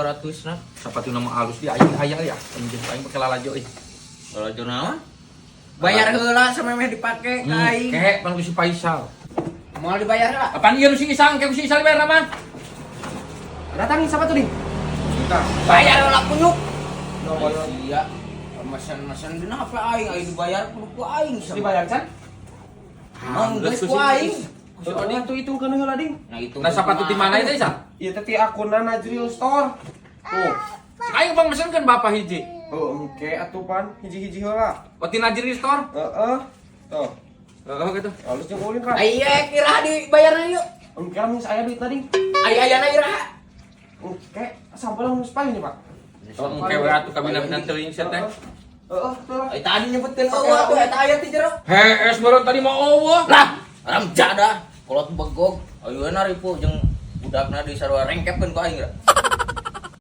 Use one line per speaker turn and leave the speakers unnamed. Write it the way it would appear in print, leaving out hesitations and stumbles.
200 nah.
Sapatu nama halus dia ayah ya. Pinjem aing pakai lalajo
Lalajo naon? Bayar heula samemeh dipake ka aing.
Kek pan si Faisal.
Moal dibayar heula.
Apaan ieu si Isang kayak si Isal bayar naman? Datangin sapatu nih. Bentar.
Bayar heula kunyuk.
No bayar.
Iya. Masan-masan dina apa aing dibayar kudu ku aing.
Dibayar kan?
Geus ku aing.
Oh, itu kan heula ding.
Nah itu.
Nah sapatu di mana itu Isa?
Ieu teh ti akunna Najril Store. Tuh.
Aing pang mesen kan bapak hiji.
Oh, engke atuh pan hiji-hiji heula.
Oti Najri Store.
Heeh. Tuh.
Gitu.
Halus jeung ulin kan.
Aya kira dibayarna yuk.
Engke geus aya duit tadi.
Aya-ayana iraha.
Engke sampel geus paling nih, Pak.
Engke we atuh kabina-bina teuing sia teh.
Heeh, tuh.
Tadi nyebutkeun eueuh tuh eta aya ti jero.
Hees baru tadi mau eueuh.
Lah, aram jada. Kolot begog. Ayeuna ripu jeung budakna di sarua rengkepkeun ku aing.